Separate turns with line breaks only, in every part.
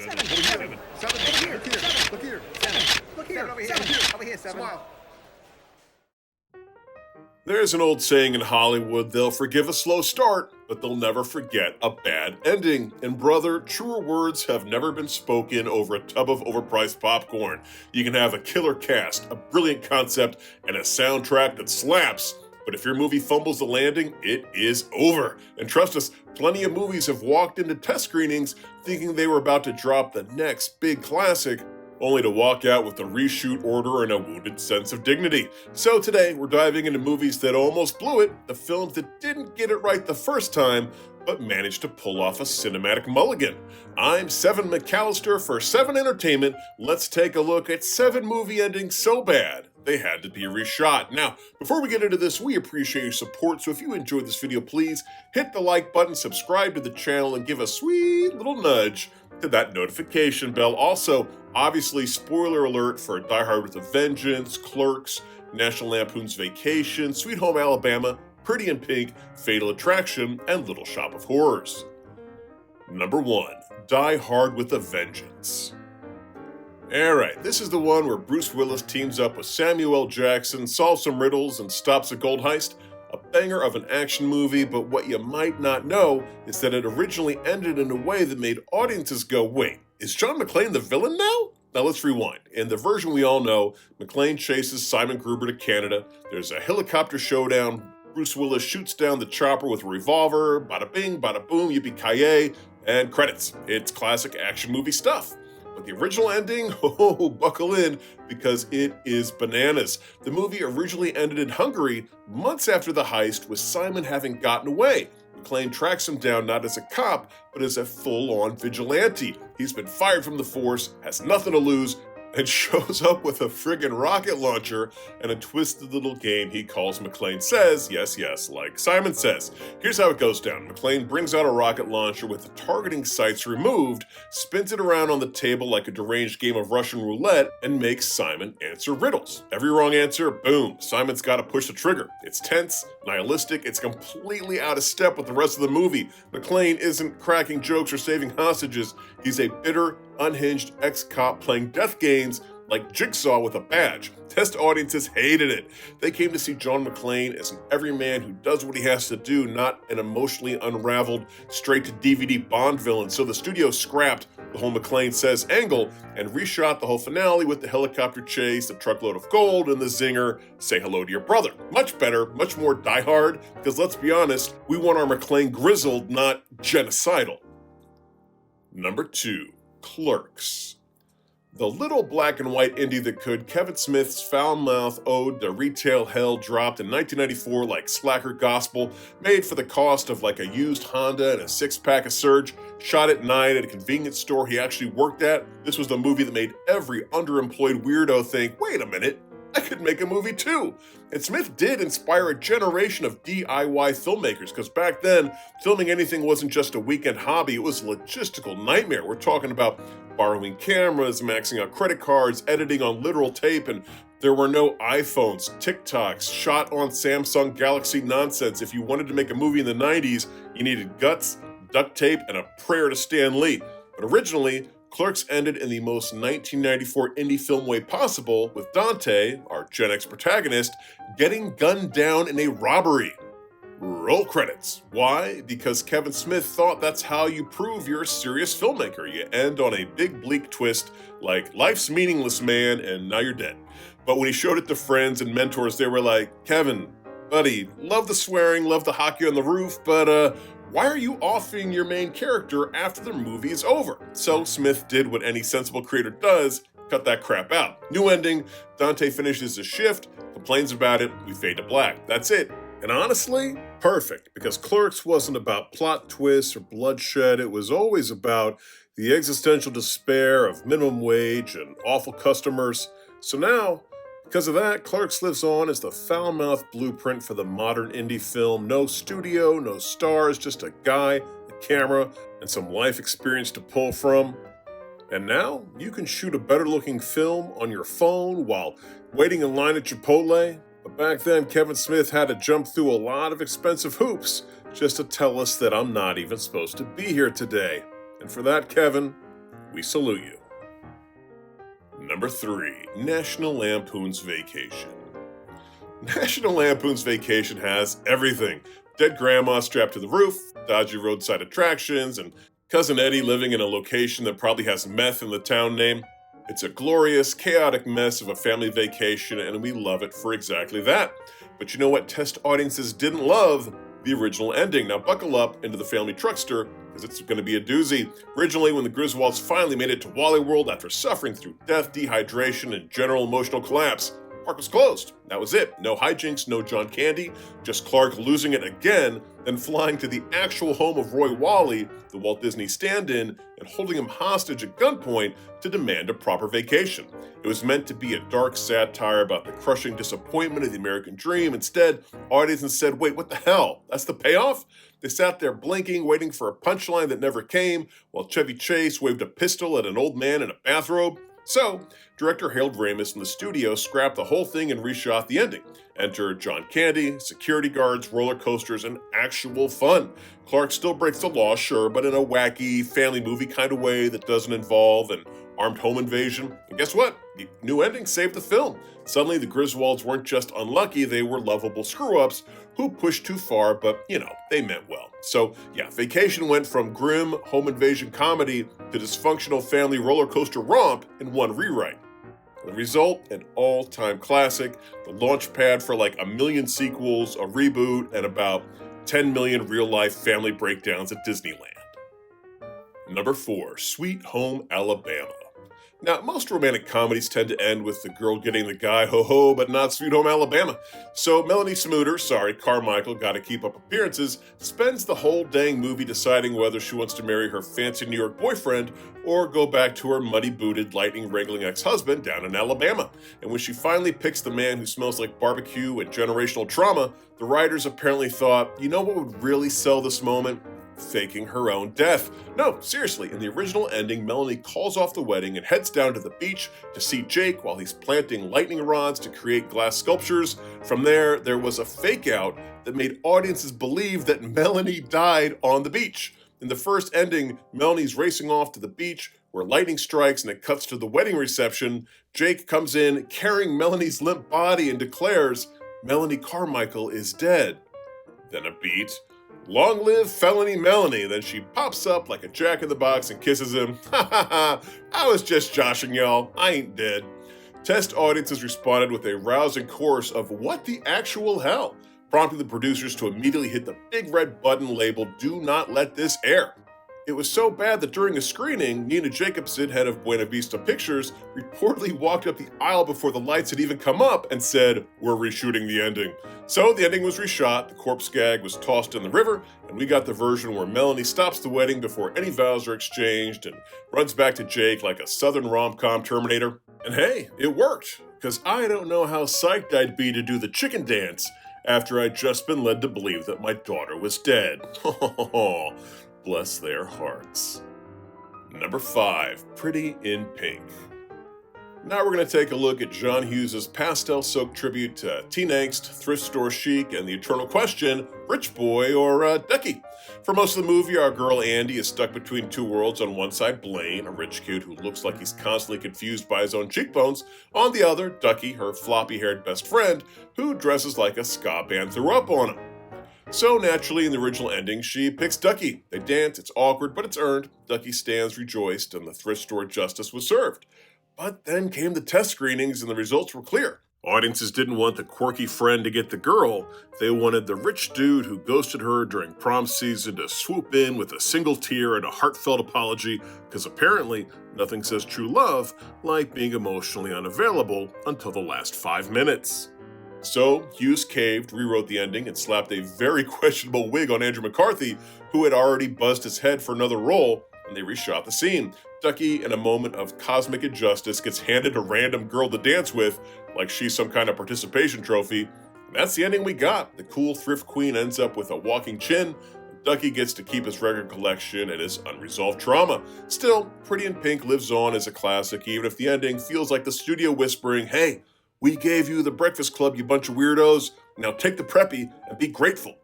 Seven. Over here. Seven. Over here. Look here. Look here. Seven. Look here. Seven over here. Seven. Over here. Seven. Smile.
There's an old saying in Hollywood, they'll forgive a slow start, but they'll never forget a bad ending. And brother, truer words have never been spoken over a tub of overpriced popcorn. You can have a killer cast, a brilliant concept, and a soundtrack that slaps, but if your movie fumbles the landing, it is over. And trust us, plenty of movies have walked into test screenings thinking they were about to drop the next big classic, only to walk out with a reshoot order and a wounded sense of dignity. So today, we're diving into movies that almost blew it, the films that didn't get it right the first time, but managed to pull off a cinematic mulligan. I'm Seven McAllister for Seven Entertainment. Let's take a look at 7 movie endings so bad they had to be reshot. Now, before we get into this, we appreciate your support, so if you enjoyed this video, please hit the like button, subscribe to the channel, and give a sweet little nudge to that notification bell. Also, obviously, spoiler alert for Die Hard with a Vengeance, Clerks, National Lampoon's Vacation, Sweet Home Alabama, Pretty in Pink, Fatal Attraction, and Little Shop of Horrors. Number 1, Die Hard with a Vengeance. Alright, this is the one where Bruce Willis teams up with Samuel L. Jackson, solves some riddles, and stops a gold heist. A banger of an action movie, but what you might not know is that it originally ended in a way that made audiences go, wait, is John McClane the villain now? Now let's rewind. In the version we all know, McClane chases Simon Gruber to Canada, there's a helicopter showdown, Bruce Willis shoots down the chopper with a revolver, bada bing, bada boom, yippee-ki-yay, and credits. It's classic action movie stuff. But the original ending, oh, buckle in, because it is bananas. The movie originally ended in Hungary months after the heist, with Simon having gotten away. McClane tracks him down not as a cop, but as a full-on vigilante. He's been fired from the force, has nothing to lose, and shows up with a friggin' rocket launcher and a twisted little game he calls McClane Says, yes, yes, like Simon Says. Here's how it goes down. McClane brings out a rocket launcher with the targeting sights removed, spins it around on the table like a deranged game of Russian roulette, and makes Simon answer riddles. Every wrong answer, boom, Simon's gotta push the trigger. It's tense, nihilistic, it's completely out of step with the rest of the movie. McClane isn't cracking jokes or saving hostages, he's a bitter, unhinged ex-cop playing death games like Jigsaw with a badge. Test audiences hated it. They came to see John McClane as an everyman who does what he has to do, not an emotionally unraveled, straight-to-DVD Bond villain. So the studio scrapped the whole McClane Says angle and reshot the whole finale with the helicopter chase, the truckload of gold, and the zinger, say hello to your brother. Much better, much more Die Hard, because let's be honest, we want our McClane grizzled, not genocidal. Number 2. Clerks. The little black and white indie that could, Kevin Smith's foul-mouthed ode to retail hell dropped in 1994 like slacker gospel, made for the cost of like a used Honda and a 6-pack of Surge, shot at night at a convenience store he actually worked at. This was the movie that made every underemployed weirdo think, wait a minute, I could make a movie too. And Smith did inspire a generation of DIY filmmakers, because back then, filming anything wasn't just a weekend hobby, it was a logistical nightmare. We're talking about borrowing cameras, maxing out credit cards, editing on literal tape, and there were no iPhones, TikToks, shot on Samsung Galaxy nonsense. If you wanted to make a movie in the 90s, you needed guts, duct tape, and a prayer to Stan Lee. But originally, Clerks ended in the most 1994 indie film way possible, with Dante, our Gen X protagonist, getting gunned down in a robbery. Roll credits. Why? Because Kevin Smith thought that's how you prove you're a serious filmmaker. You end on a big bleak twist like life's meaningless, man, and now you're dead. But when he showed it to friends and mentors, they were like, Kevin, buddy, love the swearing, love the hockey on the roof, but why are you offing your main character after the movie is over? So Smith did what any sensible creator does, cut that crap out. New ending, Dante finishes his shift, complains about it, we fade to black. That's it. And honestly, perfect, because Clerks wasn't about plot twists or bloodshed. It was always about the existential despair of minimum wage and awful customers. So now, because of that, Clerks lives on as the foul-mouthed blueprint for the modern indie film. No studio, no stars, just a guy, a camera, and some life experience to pull from. And now, you can shoot a better-looking film on your phone while waiting in line at Chipotle. But back then, Kevin Smith had to jump through a lot of expensive hoops just to tell us that I'm not even supposed to be here today. And for that, Kevin, We salute you. Number 3. National Lampoon's Vacation. National Lampoon's Vacation has everything. Dead grandma strapped to the roof, dodgy roadside attractions, and Cousin Eddie living in a location that probably has meth in the town name. It's a glorious, chaotic mess of a family vacation, and we love it for exactly that. But you know what test audiences didn't love? The original ending. Now buckle up into the family truckster, because it's going to be a doozy. Originally, when the Griswolds finally made it to Wally World after suffering through death, dehydration, and general emotional collapse, park was closed. That was it. No hijinks, no John Candy, just Clark losing it again, then flying to the actual home of Roy Wally, the Walt Disney stand-in, and holding him hostage at gunpoint to demand a proper vacation. It was meant to be a dark satire about the crushing disappointment of the American dream. Instead, audiences said, wait, what the hell? That's the payoff? They sat there blinking, waiting for a punchline that never came, while Chevy Chase waved a pistol at an old man in a bathrobe. So, director Harold Ramis and the studio scrapped the whole thing and reshot the ending. Enter John Candy, security guards, roller coasters, and actual fun. Clark still breaks the law, sure, but in a wacky, family movie kind of way that doesn't involve an armed home invasion. And guess what? The new ending saved the film. Suddenly, the Griswolds weren't just unlucky, they were lovable screw-ups who pushed too far, but, they meant well. So, Vacation went from grim home invasion comedy to dysfunctional family roller coaster romp in one rewrite. The result, an all-time classic, the launch pad for like 1 million sequels, a reboot, and about 10 million real-life family breakdowns at Disneyland. Number 4, Sweet Home Alabama. Now, most romantic comedies tend to end with the girl getting the guy, ho-ho, but not Sweet Home Alabama. So Melanie Smooter, Carmichael, gotta keep up appearances, spends the whole dang movie deciding whether she wants to marry her fancy New York boyfriend or go back to her muddy-booted, lightning-wrangling ex-husband down in Alabama. And when she finally picks the man who smells like barbecue and generational trauma, the writers apparently thought, you know what would really sell this moment? Faking her own death. No, seriously, in the original ending, Melanie calls off the wedding and heads down to the beach to see Jake while he's planting lightning rods to create glass sculptures. From there was a fake out that made audiences believe that Melanie died on the beach. In the first ending, Melanie's racing off to the beach where lightning strikes and it cuts to the wedding reception. Jake comes in carrying Melanie's limp body and declares, Melanie Carmichael is dead. Then a beat. Long live felony Melanie. Then she pops up like a jack-in-the-box and kisses him. Ha ha ha, I was just joshing y'all. I ain't dead. Test audiences responded with a rousing chorus of what the actual hell, prompting the producers to immediately hit the big red button labeled Do Not Let This Air. It was so bad that during a screening, Nina Jacobson, head of Buena Vista Pictures, reportedly walked up the aisle before the lights had even come up and said, we're reshooting the ending. So the ending was reshot, the corpse gag was tossed in the river, and we got the version where Melanie stops the wedding before any vows are exchanged and runs back to Jake like a southern rom-com Terminator. And hey, it worked, because I don't know how psyched I'd be to do the chicken dance after I'd just been led to believe that my daughter was dead. Bless their hearts. Number 5, Pretty in Pink. Now we're going to take a look at John Hughes' pastel-soaked tribute to teen angst, thrift store chic, and the eternal question, rich boy or Ducky? For most of the movie, our girl Andy is stuck between two worlds. On one side, Blaine, a rich kid who looks like he's constantly confused by his own cheekbones. On the other, Ducky, her floppy-haired best friend, who dresses like a ska band threw up on him. So naturally, in the original ending, she picks Ducky. They dance, it's awkward, but it's earned. Ducky stands rejoiced, and the thrift store justice was served. But then came the test screenings, and the results were clear. Audiences didn't want the quirky friend to get the girl. They wanted the rich dude who ghosted her during prom season to swoop in with a single tear and a heartfelt apology, because apparently nothing says true love like being emotionally unavailable until the last 5 minutes. So, Hughes caved, rewrote the ending, and slapped a very questionable wig on Andrew McCarthy, who had already buzzed his head for another role, and they reshot the scene. Ducky, in a moment of cosmic injustice, gets handed a random girl to dance with, like she's some kind of participation trophy. And that's the ending we got. The cool thrift queen ends up with a walking chin, and Ducky gets to keep his record collection and his unresolved trauma. Still, Pretty in Pink lives on as a classic, even if the ending feels like the studio whispering, hey, we gave you the Breakfast Club, you bunch of weirdos. Now take the preppy and be grateful.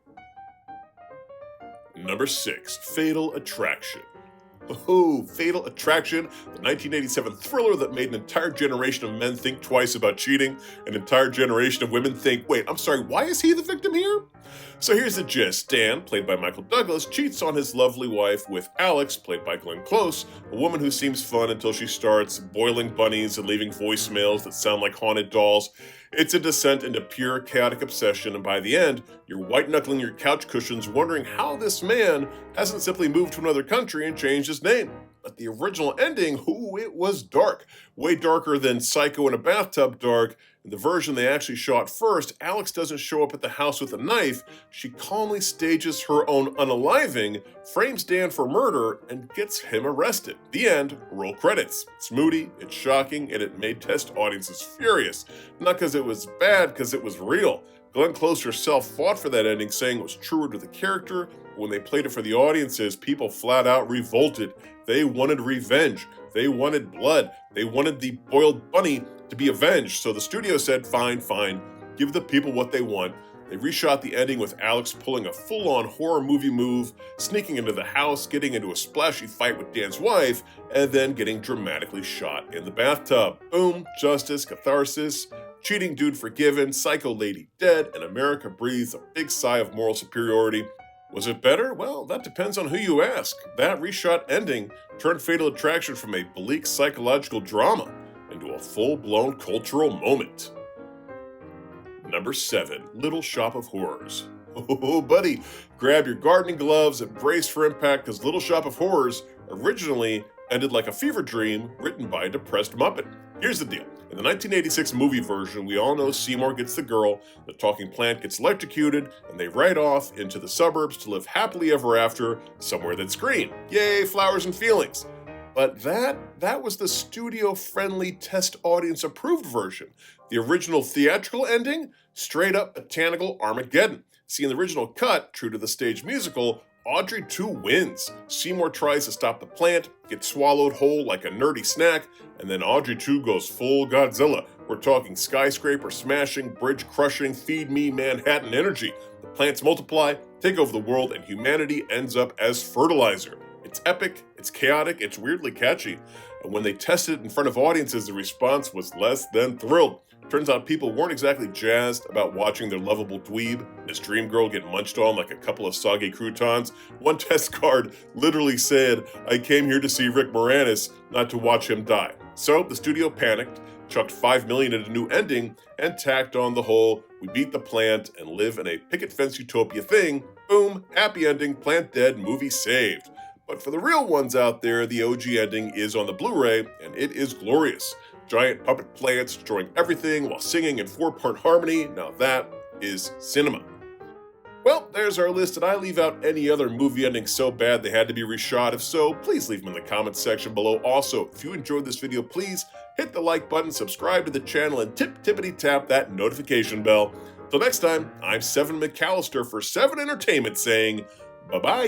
Number 6, Fatal Attraction. Oh, Fatal Attraction, the 1987 thriller that made an entire generation of men think twice about cheating, an entire generation of women think, wait, I'm sorry, why is he the victim here? So here's the gist. Dan, played by Michael Douglas, cheats on his lovely wife with Alex, played by Glenn Close, a woman who seems fun until she starts boiling bunnies and leaving voicemails that sound like haunted dolls. It's a descent into pure chaotic obsession, and by the end, you're white-knuckling your couch cushions wondering how this man hasn't simply moved to another country and changed his name. But the original ending, ooh, it was dark. Way darker than Psycho in a Bathtub dark. In the version they actually shot first, Alex doesn't show up at the house with a knife. She calmly stages her own unaliving, frames Dan for murder, and gets him arrested. The end, roll credits. It's moody, it's shocking, and it made test audiences furious. Not because it was bad, because it was real. Glenn Close herself fought for that ending, saying it was truer to the character. When they played it for the audiences, people flat out revolted. They wanted revenge. They wanted blood. They wanted the boiled bunny to be avenged. So the studio said, fine, give the people what they want. They reshot the ending with Alex pulling a full-on horror movie move, sneaking into the house, getting into a splashy fight with Dan's wife, and then getting dramatically shot in the bathtub. Boom, justice, catharsis, cheating dude forgiven, psycho lady dead, and America breathes a big sigh of moral superiority. Was it better? Well, that depends on who you ask. That reshot ending turned Fatal Attraction from a bleak psychological drama into a full-blown cultural moment. Number 7, Little Shop of Horrors. Oh, buddy, grab your gardening gloves and brace for impact, because Little Shop of Horrors originally ended like a fever dream written by a depressed Muppet. Here's the deal. In the 1986 movie version, we all know Seymour gets the girl, the talking plant gets electrocuted, and they ride off into the suburbs to live happily ever after somewhere that's green. Yay, flowers and feelings. But that was the studio-friendly, test audience-approved version. The original theatrical ending, straight up botanical Armageddon. See, in the original cut, true to the stage musical, Audrey 2 wins. Seymour tries to stop the plant, gets swallowed whole like a nerdy snack, and then Audrey 2 goes full Godzilla. We're talking skyscraper smashing, bridge crushing, feed me Manhattan energy. The plants multiply, take over the world, and humanity ends up as fertilizer. It's epic, it's chaotic, it's weirdly catchy. And when they tested it in front of audiences, the response was less than thrilled. Turns out people weren't exactly jazzed about watching their lovable dweeb, this dream girl, get munched on like a couple of soggy croutons. One test card literally said, I came here to see Rick Moranis, not to watch him die. So the studio panicked, chucked $5 million at a new ending, and tacked on the whole, we beat the plant and live in a picket fence utopia thing. Boom, happy ending, plant dead, movie saved. But for the real ones out there, the OG ending is on the Blu-ray, and it is glorious. Giant puppet plants destroying everything while singing in 4-part harmony. Now that is cinema. Well, there's our list. Did I leave out any other movie endings so bad they had to be reshot? If so, please leave them in the comments section below. Also, if you enjoyed this video, please hit the like button, subscribe to the channel, and tippity-tap that notification bell. Till next time, I'm Seven McAllister for 7 Entertainment saying bye-bye.